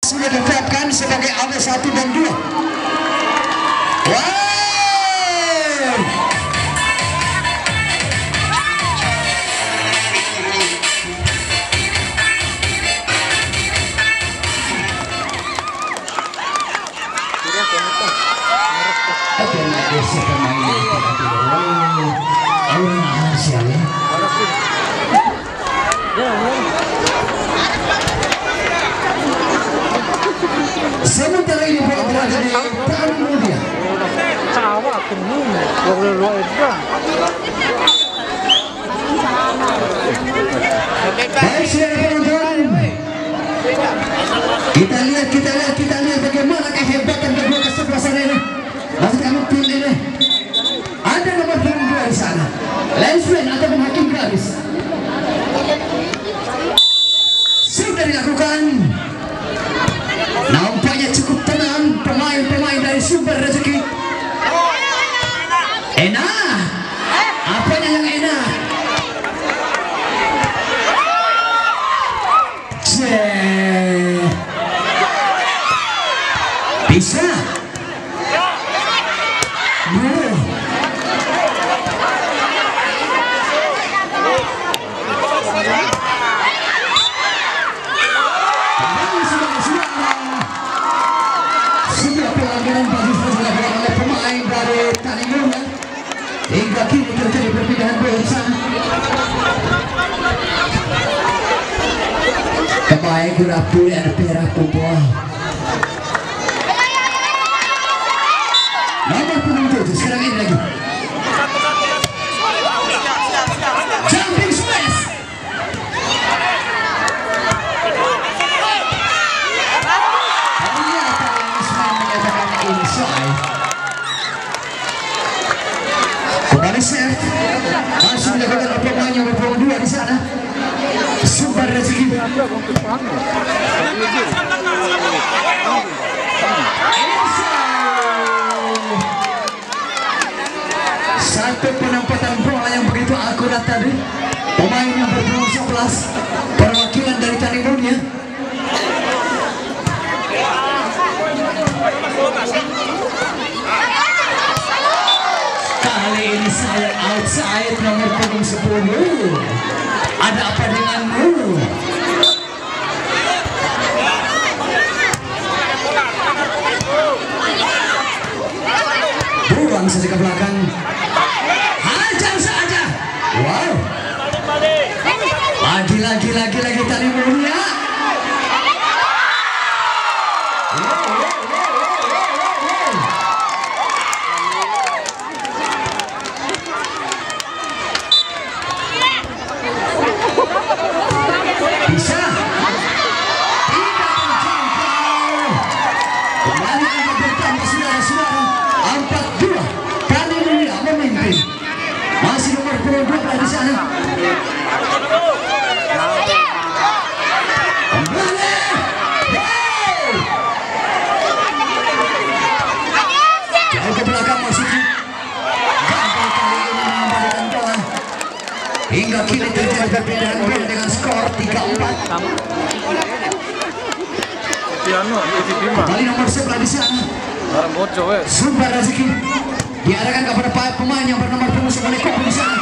sudah ditetapkan sebagai awal 1 dan 2. Wow. Sementara ini bola berada di tangan Mulia. Cawa kening, lo edang. Baik, saudara penonton. Kita lihat bagaimana kehebatan kedua kesebelasan ini. Maksud kami tim ini. Ada nomor 2 di sana. Lensman atau hakim garis. Sudah dilakukan. Nampaknya cukup tenang pemain-pemain dari Sumber Rezeki. Enak. Apanya yang enak? Bisa. Hingga kini terjadi perpindahan bola sana. Kebaik guna pulih ada perak pembuah. Nomor 7 sekarang ini lagi. Jumping smash. Ternyata Ismail menyatakan inside. Kembali set, masih dilakukan oleh pemain yang nomor 2 di sana. Sumber Rezeki. Satu penempatan bola yang begitu akurat tadi. Pemain yang nomor 11 perwakilan dari Tanimonia. Kali ini saya outside nomor punggung 10. Ada apa denganmu? Buang saja ke belakang. Hajar saja. Wow. Lagi tadi Mulia. Bisa. Tidak terjangkau. Kembali angka bertambah saudara-saudara. 4-2. Tadi Mulia memimpin. Masih nomor 22 di sana. Kembali. Jauh ke belakang maksudnya. Gagal kali ini mengembalikan bola. Hingga kini terjadi perbedaan bola dengan skor 3-4. Kembali nomor 11 di sana. Sumber Rezeki diarahkan kepada pemain yang bernomor punggung 10 di sana.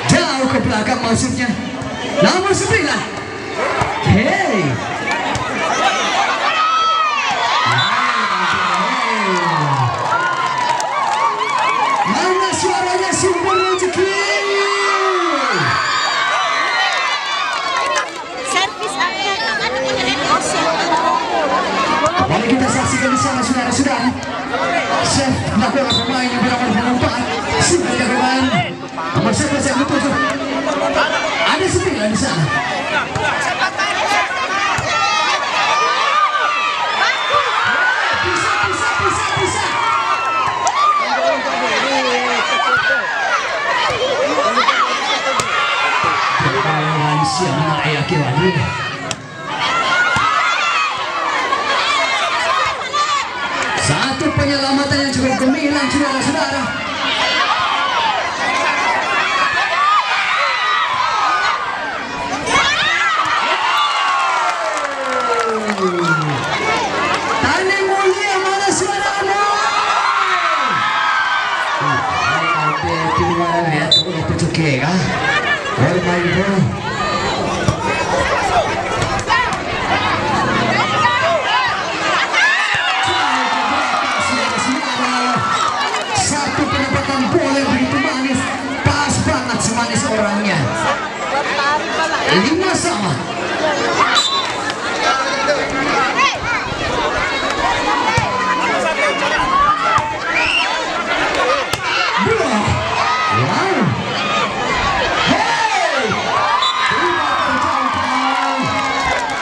Jauh ke belakang maksudnya. Nomor 9. Hey. Mana suaranya Sumber Rezeki? Kembali kita saksikan di sana saudara-saudara. Chef melakukan pemain yang bernomor 4. Sudah dilakukan nomor 11 yang betul. Ada 9 di sana. Bisa. Kemalangan siang Naya Kiwani. Satu penyelamatan yang cukup gemilang saudara-saudara. sige kah? Bermain bola. Satu penempatan bola yang begitu manis, pas banget semanis orangnya. 5-sama.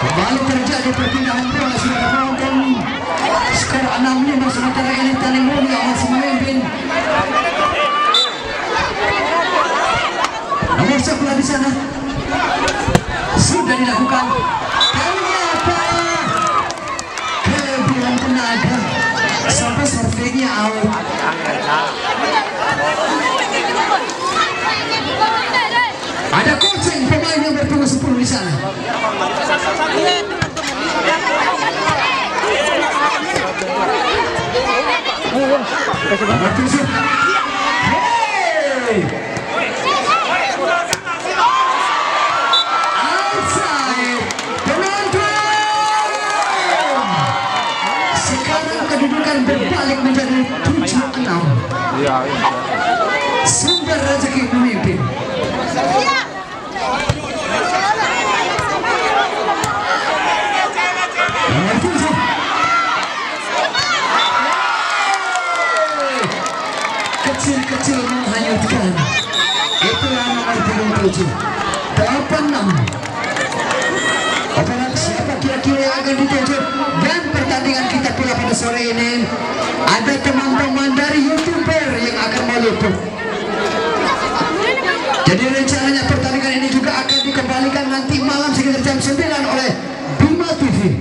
Kembali terjadi perpindahan bola, sudah menonton skor 6-5 sementara ini Taning Mulia masih memimpin. Nomor 11 di sana sudah dilakukan. Ternyata kelebihan tenaga sampai surveinya out. Ada coaching pemain yang bertemu 10 di sana. Nomor 7. Hey! Outside. Penonton. Sekarang kedudukan berbalik menjadi 7-6. Sumber rezeki memimpin. Nomor 7. Kecil-kecil menghanyutkan. Itulah nomor 37. 86. Operan siapa kira-kira yang akan dituju? Dan pertandingan kita pula pada sore ini ada teman-teman dari YouTuber yang akan meliput. Jadi rencananya pertandingan ini juga akan dikembalikan nanti malam sekitar jam 9 oleh Bima TV.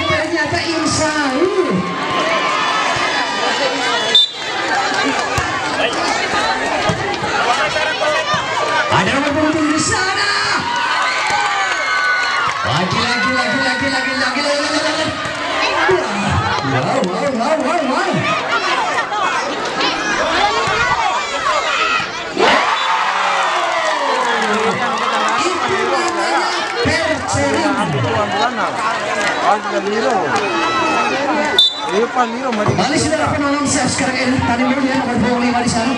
Ternyata insani. Ada nomor punggung di sana. Lagi. Wow. Itu namanya percering. Kembali saudara penonton siap sekarang ini. Tadi dulu ya nomor 25 di sana.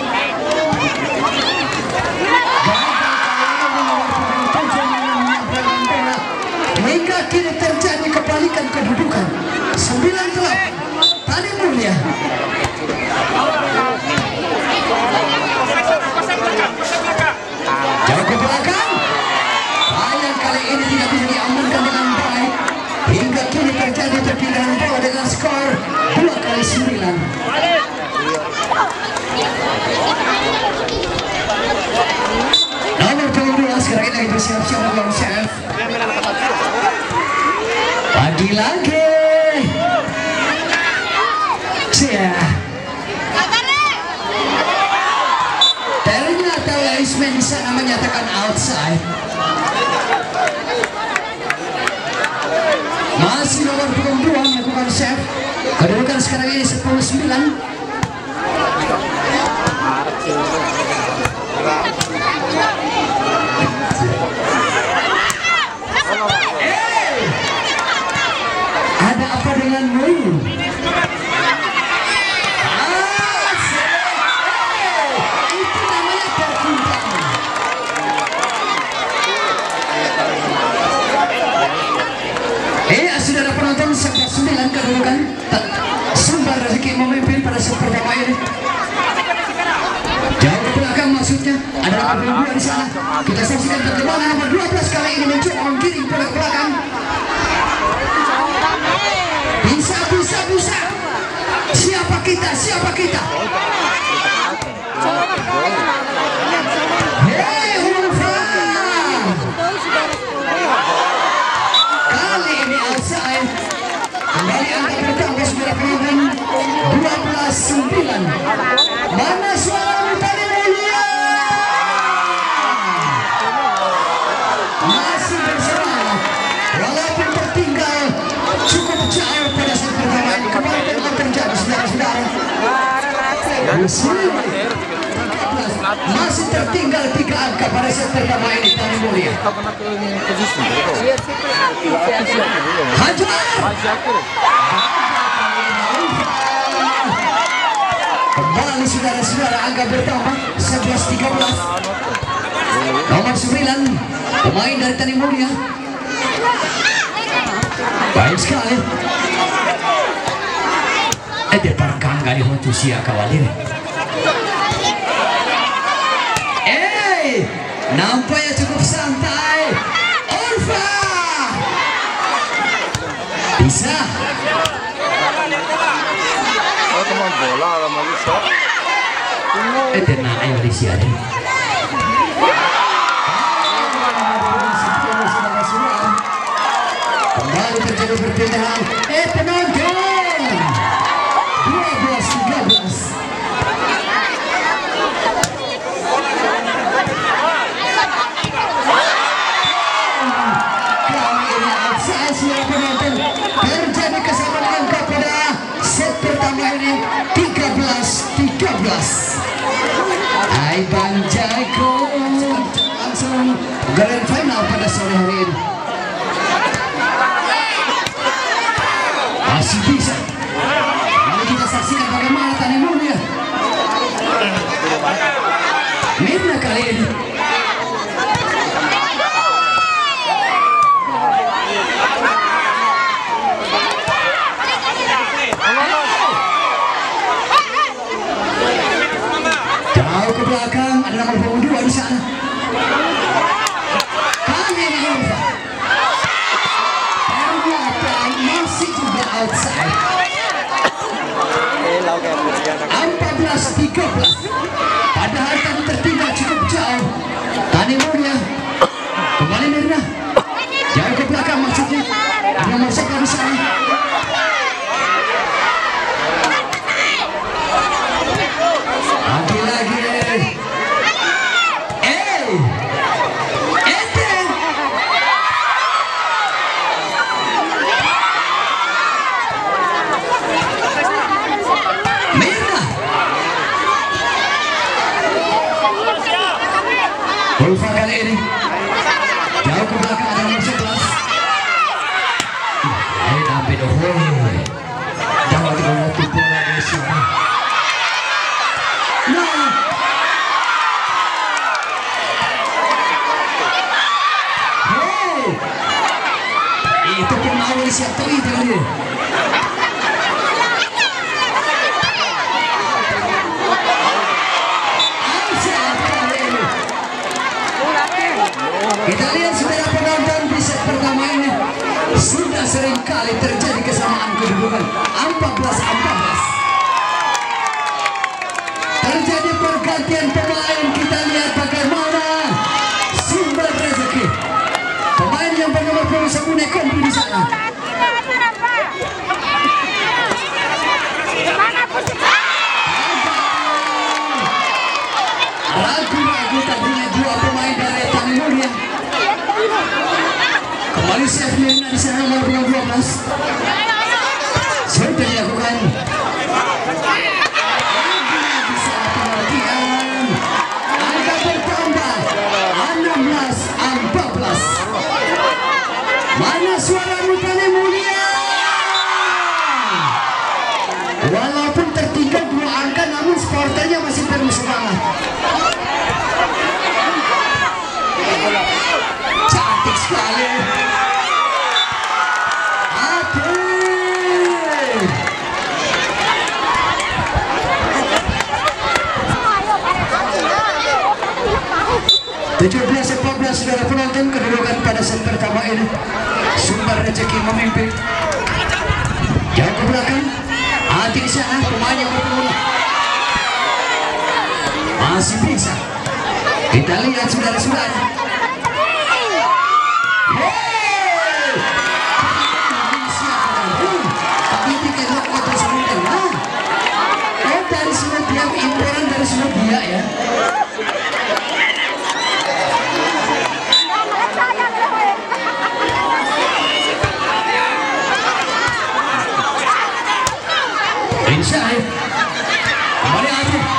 Hingga kini terjadi kebalikan kedudukan 9-8 Taning Mulia. Jauh ke belakang. Sayang kali ini tidak bisa diamankan dengan baik. Hingga kini terjadi perpindahan bola dengan skor 2-9. Nomor 12 sekarang ini lagi bersiap-siap dengan chef. Lagi-lagi. Ternyata Laisman di sana menyatakan outside. Masih nomor 22 melakukan save. Kedudukan sekarang ini 10-9. Ada apa denganmu? Itu namanya perkumpulan. Saudara penonton, 9 kedudukan. Sumber rezeki memimpin pada set pertama ini. Jauh ke belakang maksudnya. Ada nomor 22 di sana. Kita saksikan pertemuan nomor 12 kali ini mencoba menggiring bola ke belakang. Bisa. Siapa kita? Hei, Ulfa. Kali ini outside. Kembali angkat bertambah saudara penonton. 12-9. Mana suara Taning Mulia? Masih tertinggal 3 angka pada set pertama ini Tani Mulia. Hajar. Kembali saudara-saudara angka bertambah 11-13. Nomor 9 pemain dari Tani Mulia. Baik sekali. Dia parkang dari Hontusia kawalir. Nampaknya cukup santai. Orfa bisa. Oh, teman bola lah Malaysia. Nah, ayo Malaysia deh. Kembali terjadi perpindahan. Penonton 12-13. Terjadi kesamaan angka pada set pertama ini 13-13. Hai Bang Jaiko langsung grand final pada sore hari ini. Masih bisa. Mari kita saksikan bagaimana Tani Mulia. Mirna kali ini. Jauh ke belakang ada nomor punggung 2 di sana. Kali ini Orfa. Ternyata masih juga outside. 14-13. Padahal tadi tertinggal cukup jauh. Tani Mulia kembali Mirna. Jauh ke belakang maksudnya. Ada nomor 1 di sana. Lagi-lagi. Mirna. Ulfa kali ini. Jauh ke belakang ada nomor 11. Ayo sampai dohoi. Jangan tiba-tiba bola di sini. Itu pun awal siap tahu itu dia. Kita lihat saudara penonton di set pertama ini sudah sering kali terjadi kesamaan kedudukan 14-14. Terjadi pergantian pemain, kita lihat bagaimana sumber rezeki. Pemain yang bernomor 21 Kompi di sana. Ragu-ragu tadinya 2 pemain dari Tani Mulia. Kembali chef Mirna di sana nomor 12. Sudah dilakukan. Angka bertambah 16-14. Mana suaramu Tani Mulia? Walaupun tertinggal 2 angka, namun supporternya masih penuh semangat. Cantik sekali. Aduh. 17-14 saudara penonton, kedudukan pada set pertama ini. Sumber rezeki memimpin. Jauh ke belakang. Hati di sana, pemain yang bertemu. Masih bisa. Kita lihat saudara-saudara. Dari Serbia, imporan dari Serbia ya. Insya Allah. Kembali Adi.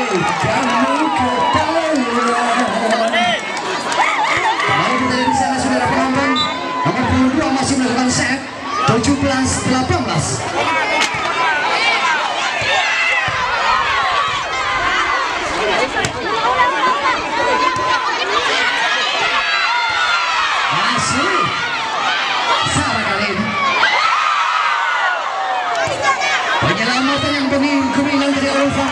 kamu ketahuan. Kembali kita di sana saudara penonton. Nomor 22 masih melakukan set 17-18. Masih Sarah kali ini. Penyelamatan yang gemilang dari Ulfa.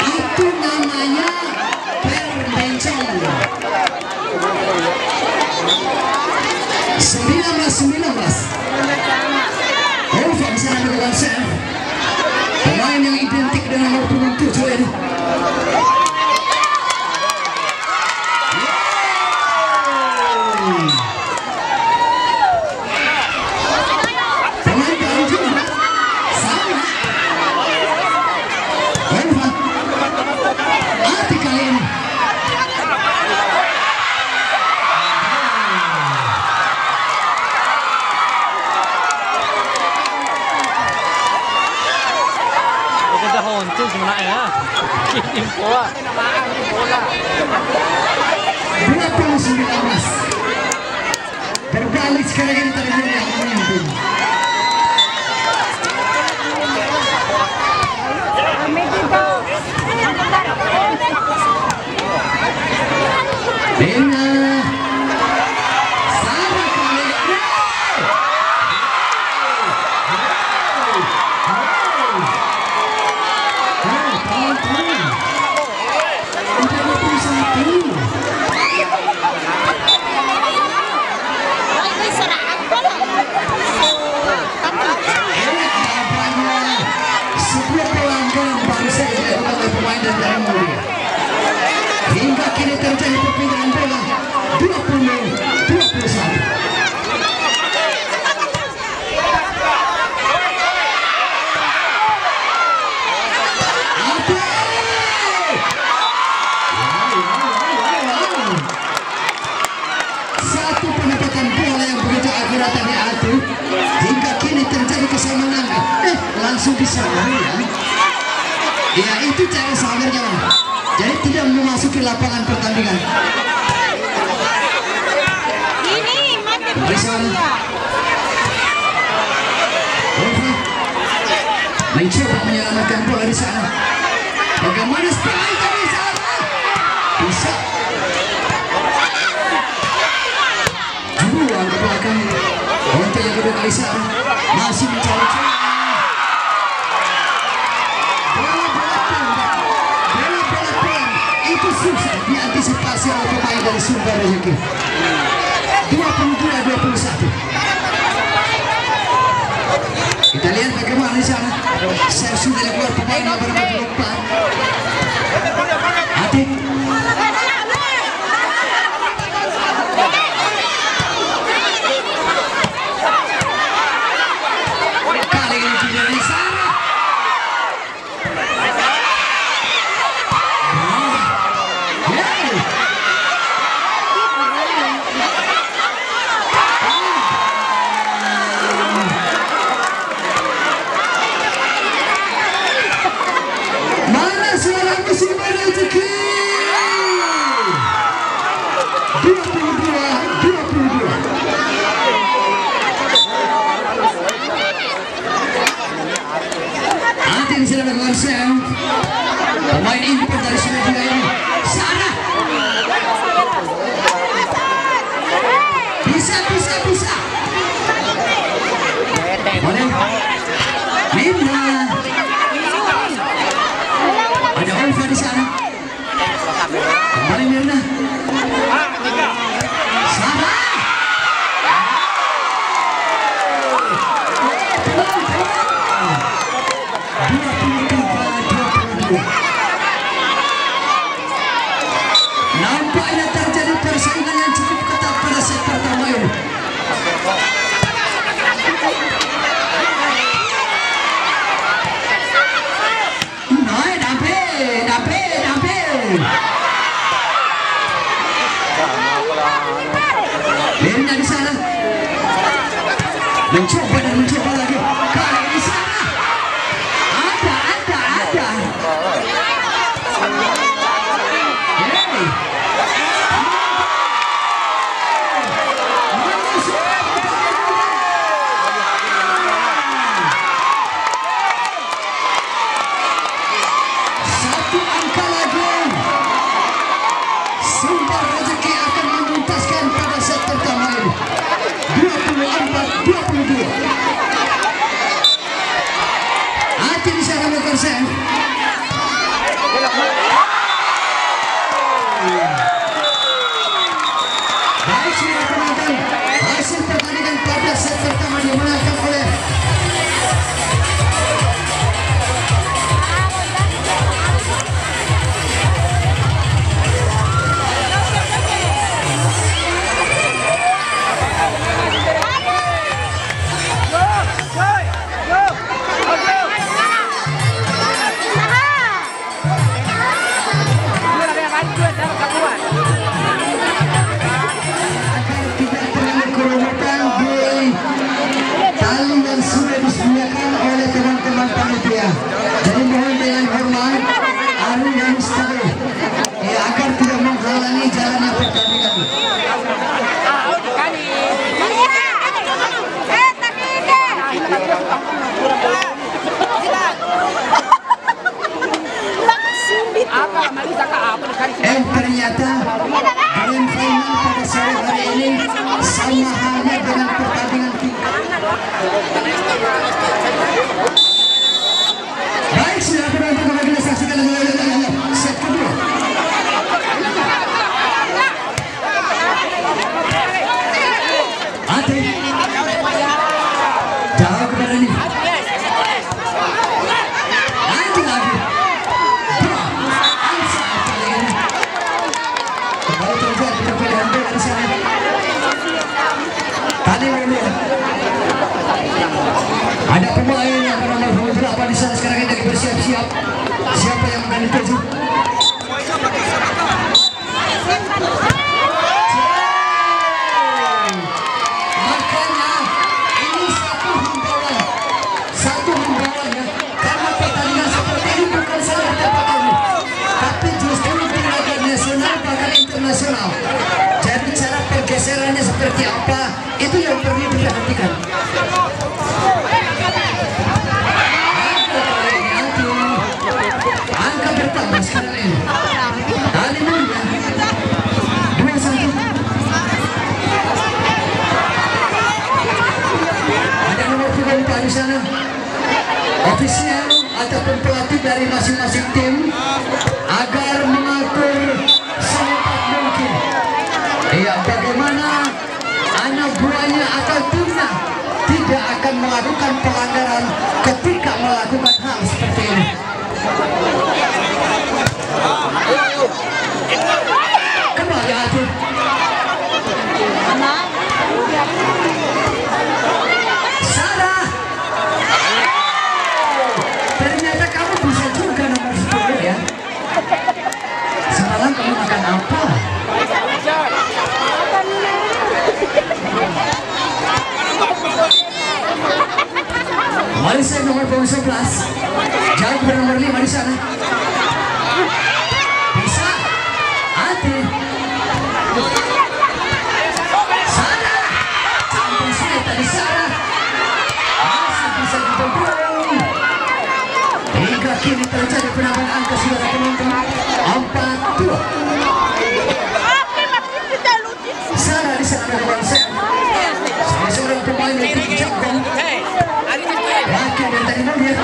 Itu namanya perbencan. 19-19. Ulfa bisa melakukan serve. Pemain yang identik dengan nomor punggung 7 ini. Berbalik sekarang ini terjadi yang memimpin. Bena sama kali ini. Hingga kini terjadi perpindahan bola 20-21. Satu penempatan bola yang begitu akurat dari Atu. Hingga kini terjadi kesamaan. Langsung disalah ya. Ya itu cara sabarnya. Jadi tidak memasuki lapangan pertandingan. Ini mati mencoba menyelamatkan bola di sana. Bagaimana strike dari sana? Bisa. Jual ke belakang. Untuk yang kedua kali sana masih mencari. Itu susah diantisipasi oleh pemain dari Sumber Rezeki. 22-21. Kita lihat bagaimana di sana. Saya sudah keluar pemain nomor 24. Atik. Kali ini tidak di sana. 22. Atin sila nag-lansel. Pemain import dari Serbia ini. Sana. Bisa. Boleh. Mirna. Ada Olva di sana. Kembali Mirna. Sana. Nampaknya terjadi persaingan yang cukup ketat pada set pertama ini. Mirna di sana. Mencoba dan mencoba lagi. Kali di sana. Ada. Satu angka lagi. Sumber rezeki akan menuntaskan pada set pertama ini. 24-22. Hati di sana Mekarsen. Baik sudah penonton, hasil pertandingan pada set pertama dimenangkan oleh jadi mohon dengan hormat anu yang stabil agar tidak menghalangi jalannya pertandingan. Ternyata grand final pada sore hari ini sama halnya dengan pertandingan tingkat. Baik, sudah penonton kembali kita saksikan set kedua. Ate jauh kepada ini. Lanjut lagi. Kembali terjadi perbedaan bola di sana. Tadi mulai ada pemain yang bernomor berapa di sana sekarang ini lagi bersiap-siap. Siapa yang akan dituju? Makanya ini satu himbauan ya. Karena pertandingan seperti ini bukan saja tempat ini, tapi justru di tingkat nasional bahkan internasional. Jadi cara pergeserannya seperti apa itu yang perlu diperhatikan. Angka bertambah sekarang ini. Tali mulia 2-1. Ada nomor 34 di sana. Ofisial ataupun pelatih dari masing-masing tim agar mengatur secepat mungkin. Bagaimana anak buahnya atau timnya tidak akan melakukan pelanggaran ketika melakukan hal seperti ini. Kembali Ati. Sarah. Ternyata kamu bisa juga nomor 10 ya. Semalam kamu makan apa? Malaysia nomor 11. Jauh nomor 5 di sana. Bisa. Ati. kini terjadi penambahan angka saudara penonton 4-2. Sana di sana ada konsep. Salah seorang pemain yang terjangkau. Wakil dari tadi mobil.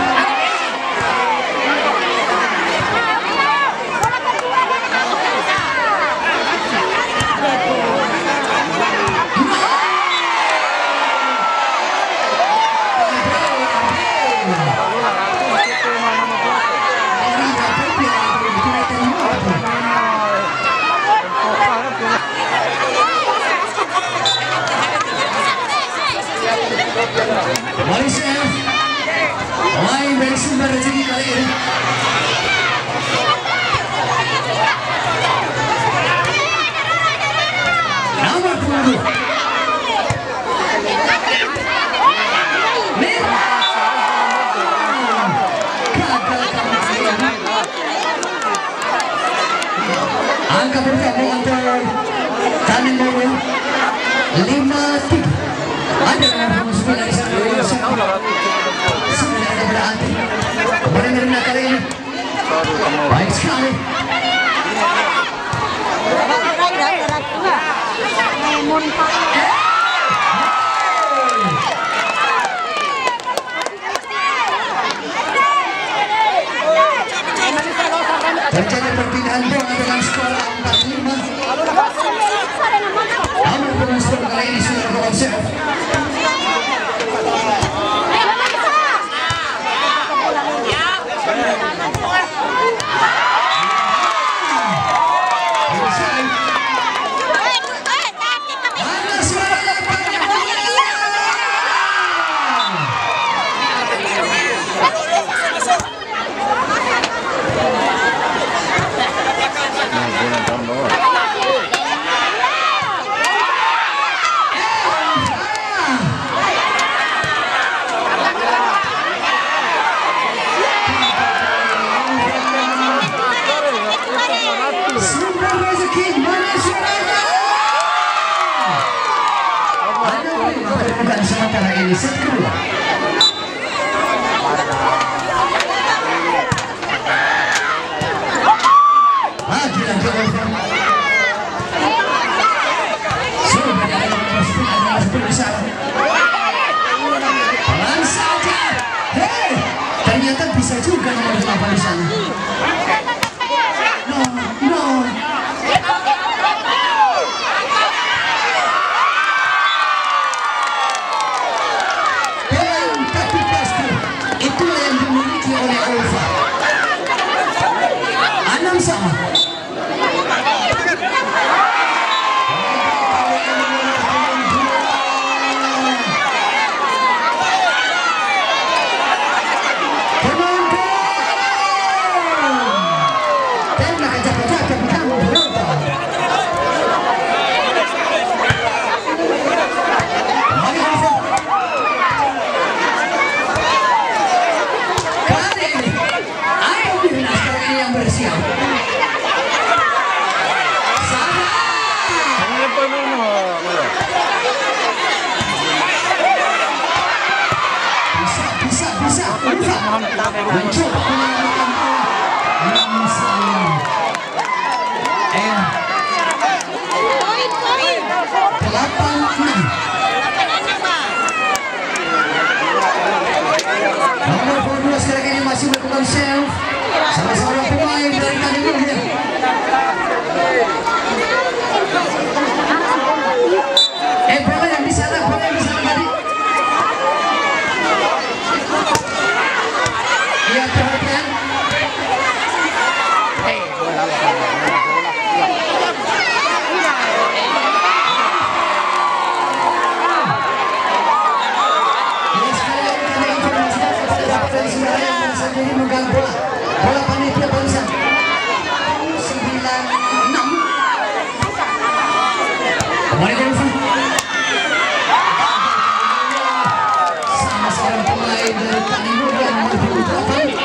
Malaysia main dari sumber rezeki kali ini. Nomor 22 angka pertama untuk Tanin Mobil 5-3. Ada nomor 9 di sana. Sudah ada berarti. Kemarin menerima kali ini. Baik sekali. Terjadi perpindahan bola dengan skor 4-5. Namun penonton kali ini sudah berkonsep. Bukan sementara ini set kedua. Lagi lagi over. Sudah ada nomor 10 adalah 10 besar. Pelan saja. Hei, ternyata bisa juga nomor 8 di sana. No. Sama. Nomor 22 sekarang ini masih berkembang self. Salah seorang pemain dari tadi mobil. Bola yang di sana tadi. Lihat perhatian. Jadi megang bola panitia barisan 96 kembali Golfan sama seorang pemain dari Tanimur yang nomor 28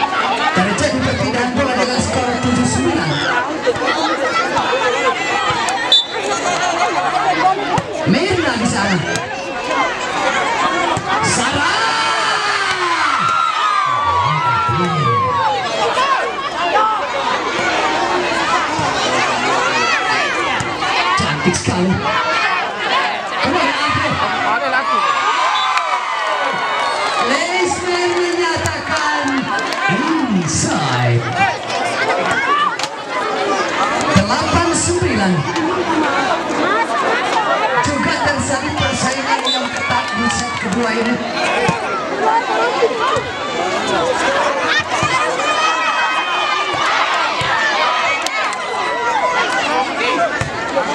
terjadi perpindahan bola dengan skor 7-9. Mirna di sana. Sarah sekali. Kembali Andre. Ada lagi. Leisman menyatakan inside. 8-9. Juga terjadi persaingan yang ketat di set kedua ini.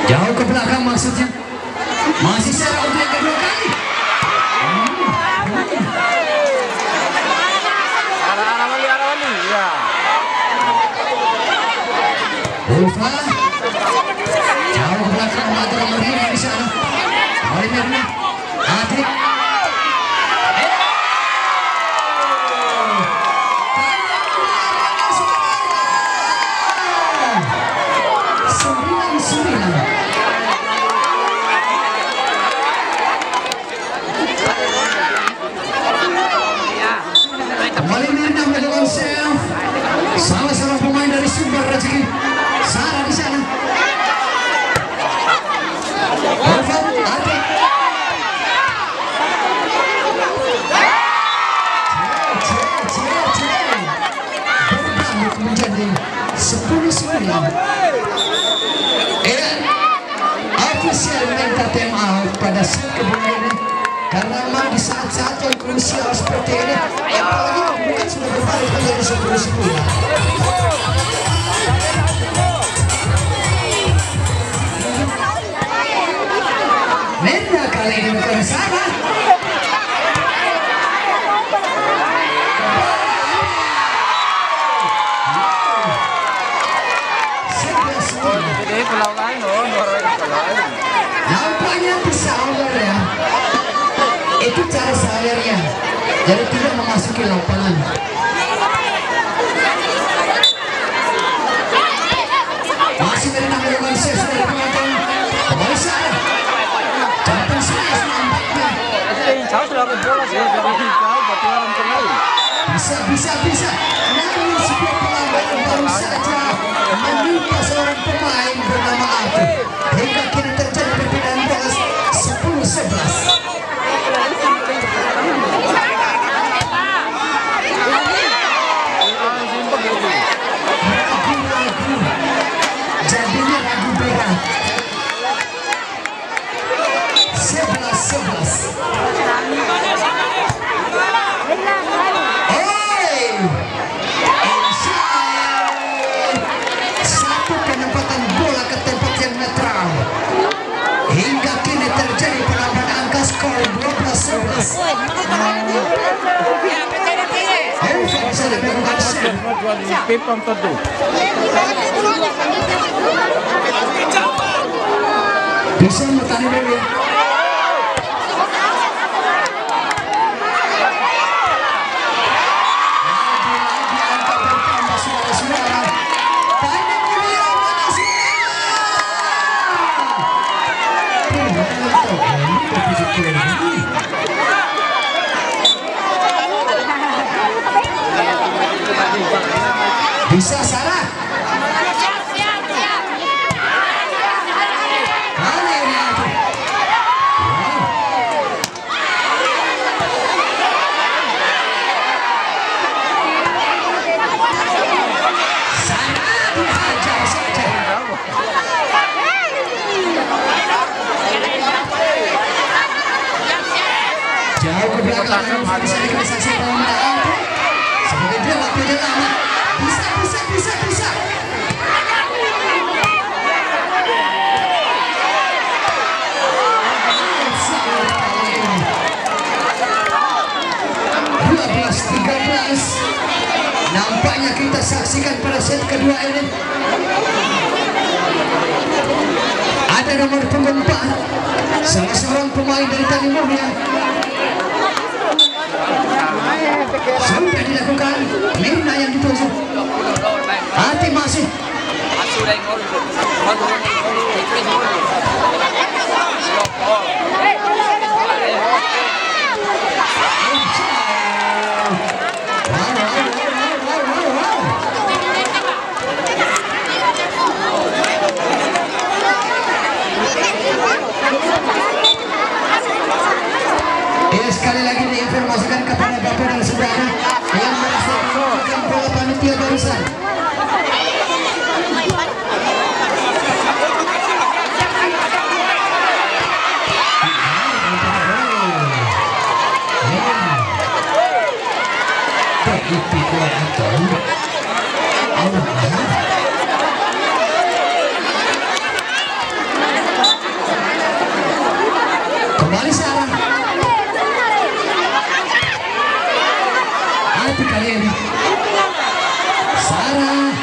Jauh ke belakang maksudnya. Masih serang untuk yang kedua kali. Arah wali, ya. Ulfa jauh ke belakang mengatur nomor 5 di sana. Oleh Mirna Adrik. Kembali Mirna melakukan serve. Salah seorang pemain dari Sumber Rezeki. Sarah di sana. Ulfa Adrik. Berbalik menjadi 10-9. Official minta time out pada set kedua ini karena memang di saat-saat yang krusial seperti ini, apalagi bukan sudah berbalik menjadi 10-9. Mirna kali ini bukan sama. Jadi pulau lain loh, Nampaknya bisa ya. Itu cara sawernya. Jadi tidak memasuki lapangan. Masih Mirna melakukan save dari penonton. Kembali sana. Jangan serius nampaknya. jauh sudah bola sih, jadi jauh berarti orang terlalu. Bisa. Namun sebuah pelanggaran baru saja menimpa seorang pemain bernama Arthur. Hingga kini terjadi perbedaan bola 10-11. Ragu-ragu. Jadinya ragu berat. 11-11. Satu penempatan bola ke tempat yang netral. Hingga kini terjadi penambahan angka skor 12-11. Elva bisa dilakukan save. Pipam tentu. Bisa bertani dulu. Lagi-lagi angka bertambah saudara-saudara. Tanya mulia mana bisa Sarah. Kali ini aku. Sarah dihajar saja. Jauh ke belakang bisa dikasih pemain sebagai dia waktunya lama. Bisa. Nampaknya kita saksikan pada set kedua ini ada nomor punggung 4, salah seorang pemain dari Tani Mulia. Sudah dilakukan, Mirna yang ditusuk. Hati masih. penonton. Allah Akbar. Kembali Sarah. Hati kali ini. Sarah.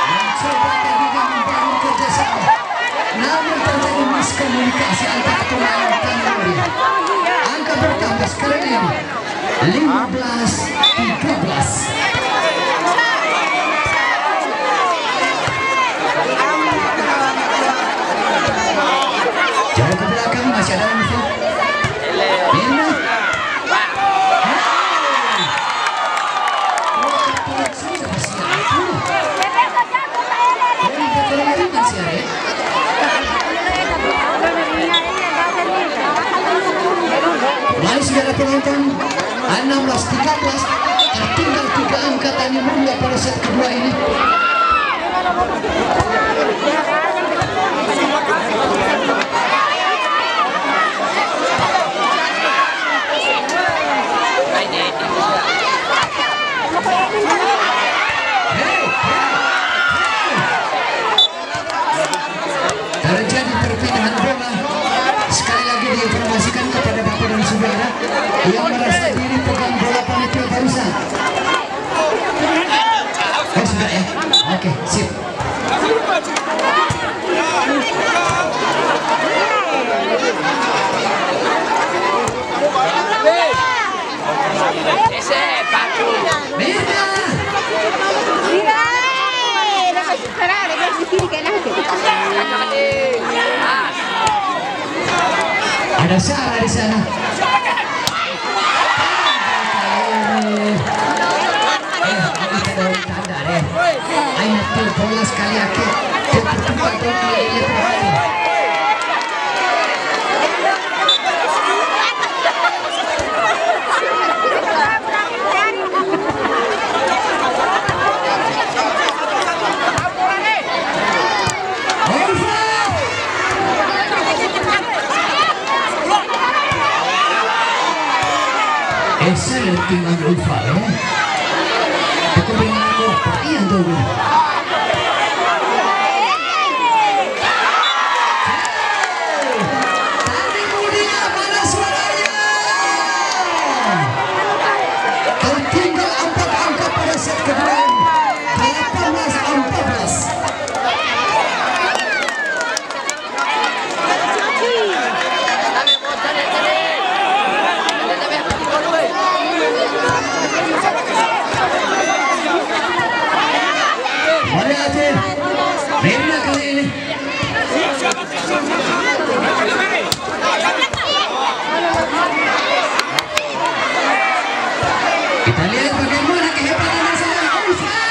Mencoba tadinya membangun kerjasama. Namun terjadi miskomunikasi antara pemain Tanah Mulia. Angka bertambah sekarang ini 15-13. Jauh ke belakang masih ada info. Mirna. Mari saudara penonton, 16-13 tertinggal 3 angka Tanah Mulia pada set kedua ini. Terjadi perpindahan bola. Sekali lagi diinformasikan kepada Bapak dan Saudara yang merasa diri pegang bola panitia barusan. Oh sudah ya? Oke, sip. Ada Sarah di sana. Tanda deh. Ayo tuh bola sekali akhir. Tempat tinggal lupa ya. Aku pengen lupa yang dulu. Tanah Mulia mana suaranya? Tertinggal 4 angka pada set kedua ini. 18-14. Mirna kali ini. Kita lihat bagaimana kehebatan saya. Ulfa.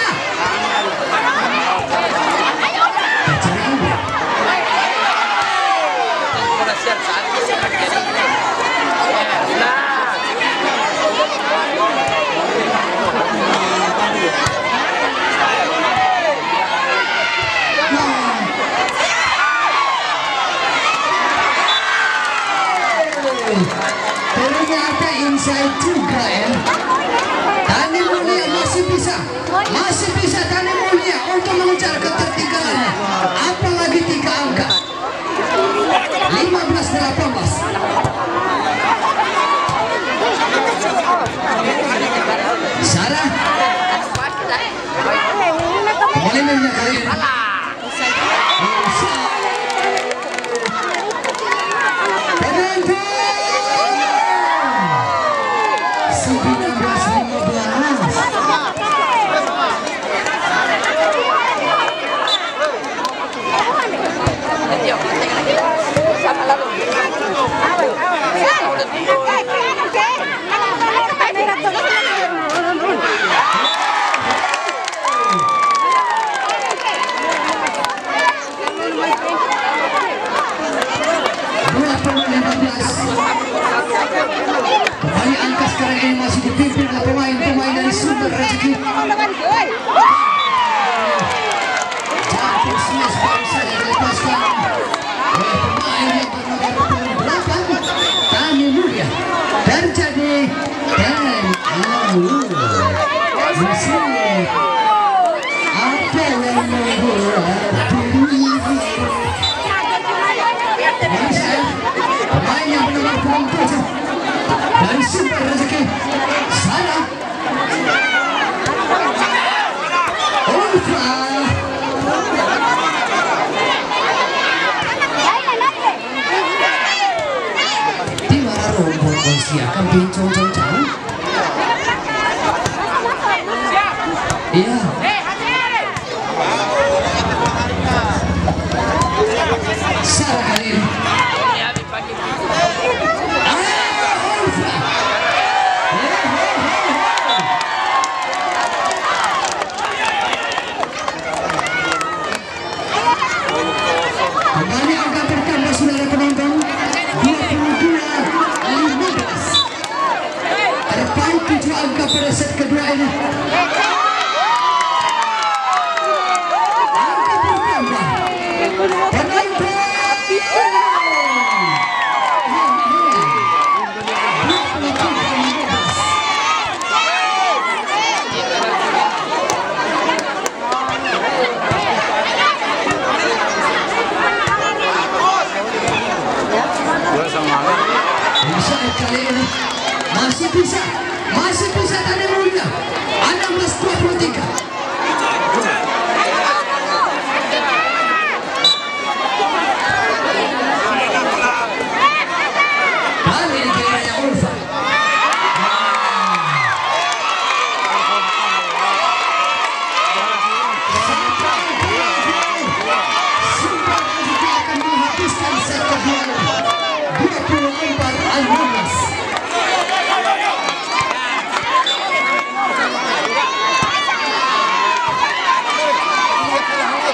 Ternyata inside juga ya. Tanah Mulia masih bisa Tanah Mulia untuk mengejar ketertinggalannya. Apalagi 3 angka. 15-18. Sarah. Boleh Mirna kali ini. Kembali angka sekarang ini masih dipimpin oleh pemain-pemain dari Sumber Rezeki. Jatuh Sias baru saja dilepaskan oleh pemain yang bernomor 28 Tanah Mulia. Terjadi dan sumber rezeki. Sana Ulfa. Di mana rumput siakan bincang-bincang. Iya. Sarah kali ini. Kembali angka bertambah saudara penonton 22-15. Terpaut 7 angka pada set kedua ini. Angka bertambah. Penonton. Bisa kali ini masih bisa tadi mulia 16-23. Kali ini kiranya Ulfa. Sumpah rezeki akan menghabiskan set kedua 24-16.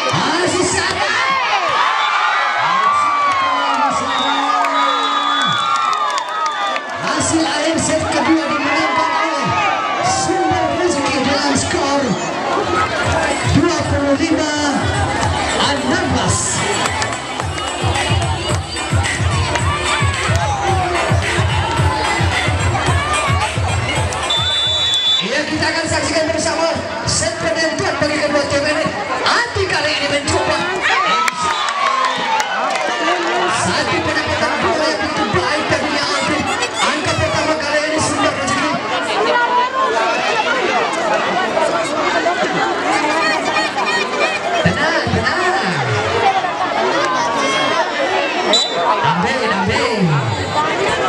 Masih sama. Hasil akhir set kedua dimenangkan oleh Sumber Rezeki dengan skor 25-16. Kita akan saksikan bersama set penentuan bagi kedua tim ini. Ati kali ini mencoba satu pendapatan bola yang begitu baik baginya Ati. Angka pertama kali ini Sumber Rezeki. Tenang. Dambe.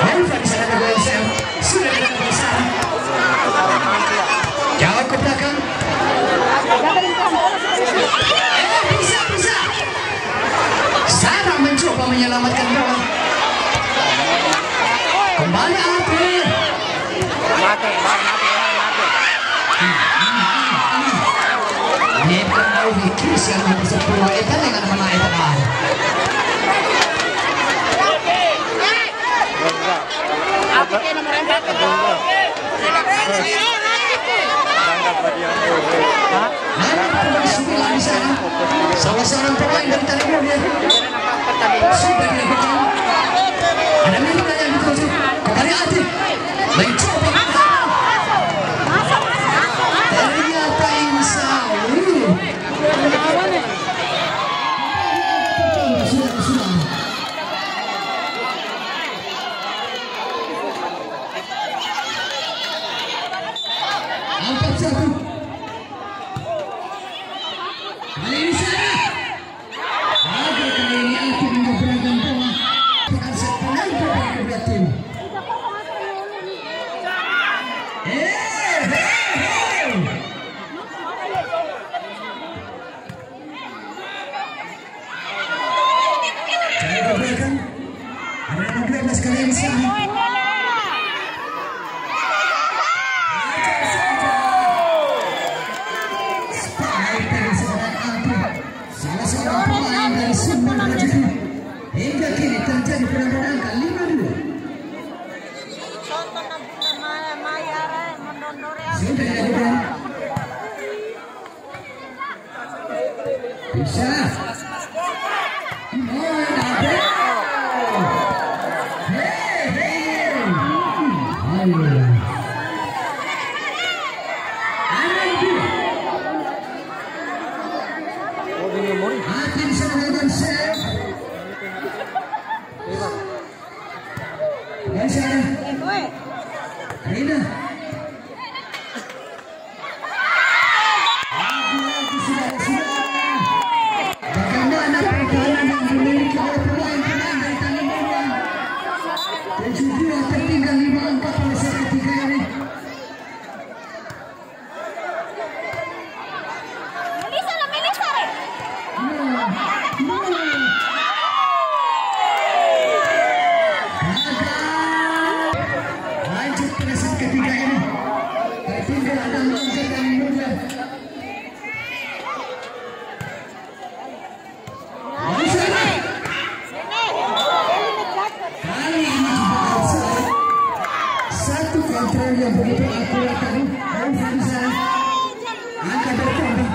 Elva di sana juga sudah dekat di sana. Jauh ke belakang. Bisa. Sarah mencoba menyelamatkan bola. Kembali Api. Mati. Dia kenal Vikis yang bisa pulang itu dengan mana itu kan. Api nomor 4. Di sana. Salah seorang pemain dari Taliban dia sudah dilakukan. Ada Milika yang dituju. Kembali Ati mencoba. Ternyata Insawi. Sudah. Angkat satu. Kali ini sana. Kali ini Ati mengeberangkan bola. Dengan set penentu bagi kedua tim. Kali keberangkan. Ada 16 kali ini sana. Salah seorang pemain dari Sumber Rezeki. Hingga kini terjadi perubahan angka 5-2. Sudah dilakukan. Bisa. Hey. begitu akurat tadi. Bisa angka bertambah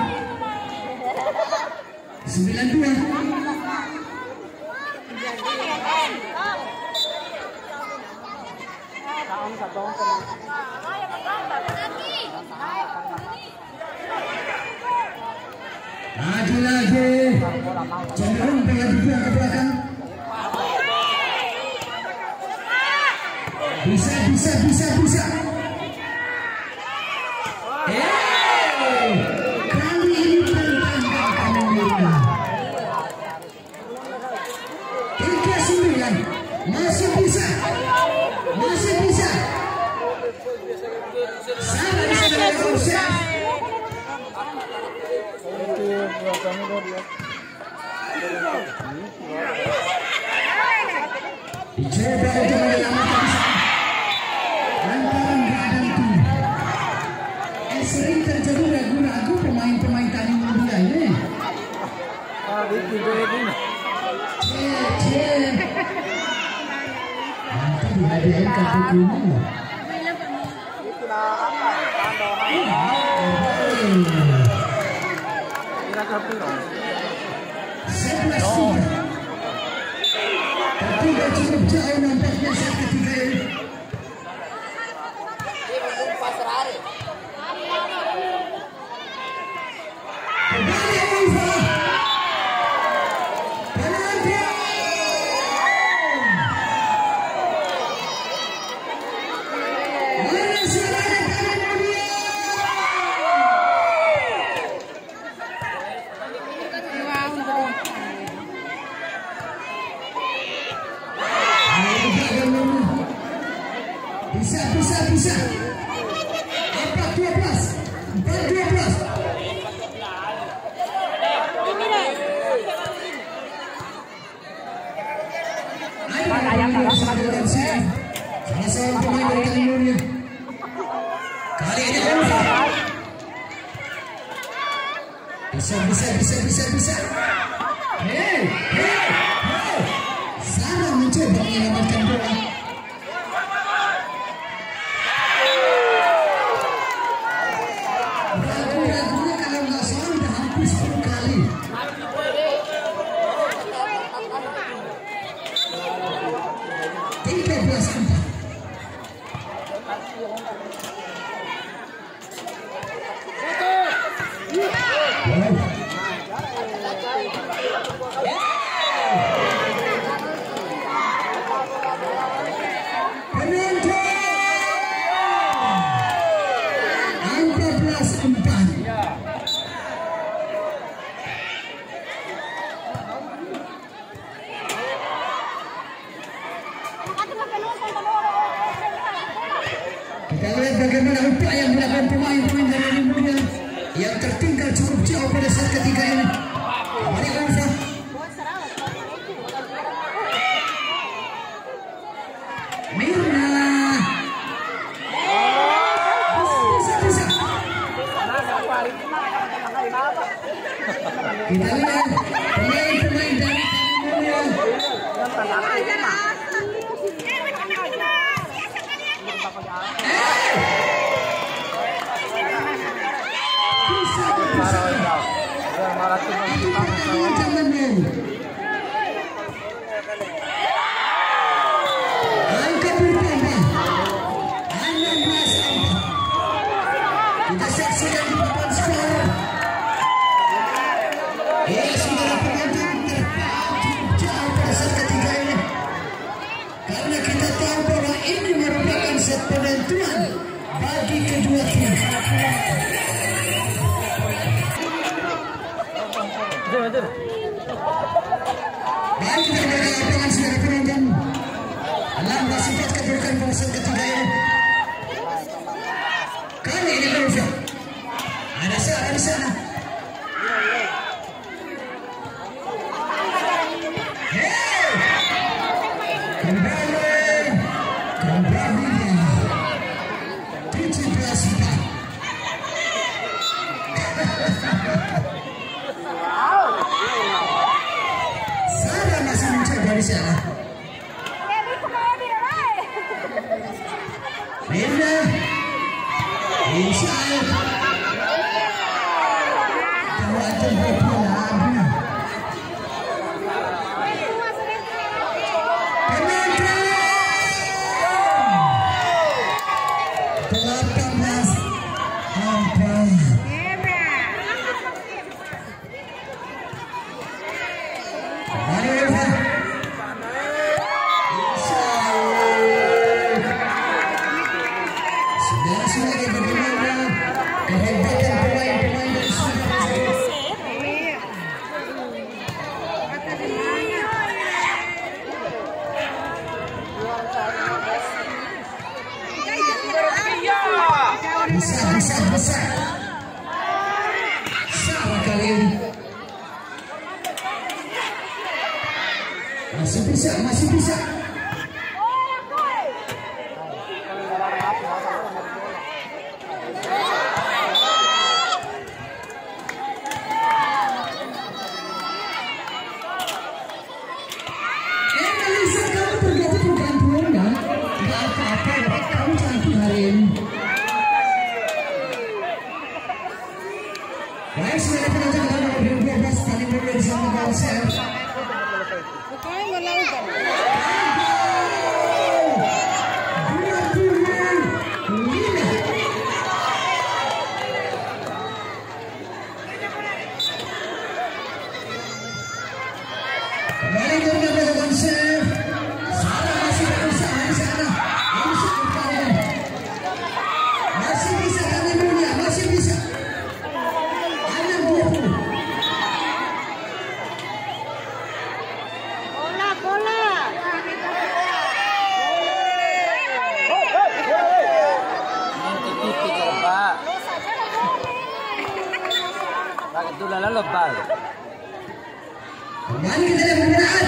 92. Lagi cenderung pengen dibuang ke belakang. Bisa. Kali ini pertandingan kanan Mirna. 39 masih bisa. Sangat bisa dilakukan. Dicoba untuk menyelamatkan lantaran keadaan tim. Sering terjadi ragu-ragu pemain-pemain tanding muda ini. Nanti dihadiahkan kartu kuning. Tidak cukup jauh nampaknya set ketiga ini. Kembali Ulfa. Penonton. Mana suara kami mulia. Bisa. 4-12. Salah seorang pemain dari Kalimunia. Kali ini bisa. Hey. Sarah mencoba menyelamatkan bola. Ragu-ragunya kalau nggak salah udah hampir 10 kali. Kita lihat bagaimana upaya yang dilakukan pemain-pemain dari Kalimunia yang tertinggal cukup jauh pada saat ketiga ini. Mari Ulfa. Mirna. Bisa. Kita lihat pemain-pemain dari Kalimunia. Angka bertambah 16. Kita saksikan di papan skor. Saudara penonton terpacu jauh pada set ketiga ini. Karena kita tahu bahwa ini merupakan set penentuan bagi kedua tim. Baik dari lapangan saudara penonton. Lambang sifat kedudukan pada set ketiga ini. Kali ini Ulfa. Ada salah di sana. Sarah masih mencoba di sana. Mirna Inside. Tawaran bola. Bisa. Salah kali ini. Masih bisa. Elisa, kamu terjadi pergantian kan? Gak apa-apa, kamu cantik hari ini. Baik, sudah penonton nomor 12 tadi berdua bersama Galsel. Kembali ke Galsel. Salah masih berusaha di sana. Masih bisa kami dunia, masih bisa. Itu lah lebay. Kembali kita lihat pembinaan.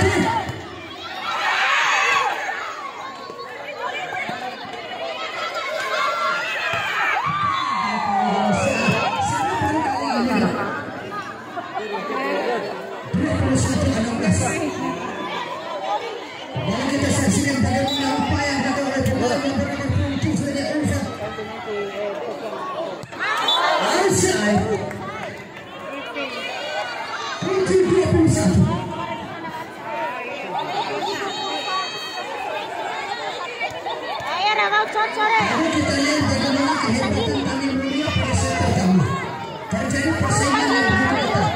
Dan kita saksikan bagaimana upaya yang dilakukan oleh pemain yang bernama Putih sebagai Elsa. Outside. Putih 21. Ayo, rakau cocok. Lalu kita lihat bagaimana kehebatan kami mulia pada set pertama. Terjadi persaingan yang begitu ketat.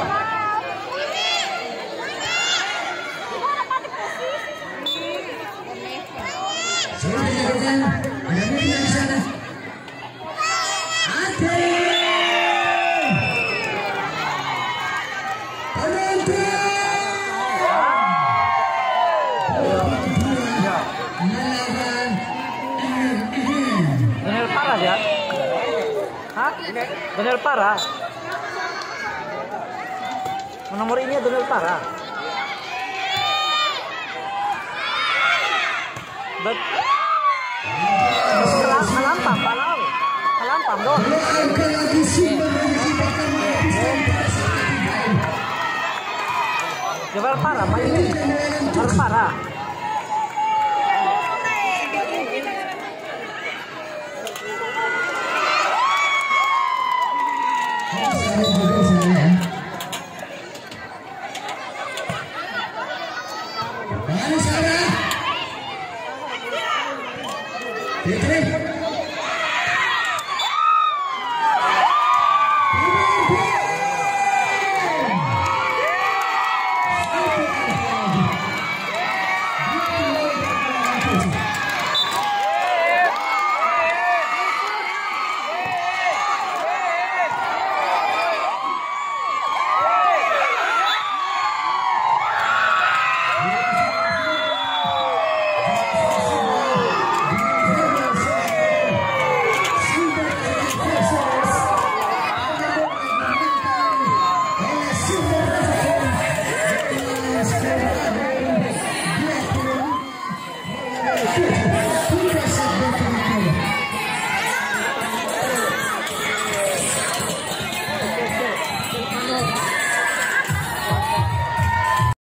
Sudah dilakukan, ada media di sana. Ate! Penonton! Melawan Daniel Parah ya? Hah? Daniel Parah? Nomor ini Daniel Parah. Kalampam dong. angka lagi sumber mengakibatkan menghabiskan perasaan lain. Daniel Parah, main ini. Daniel Parah. Manis ada.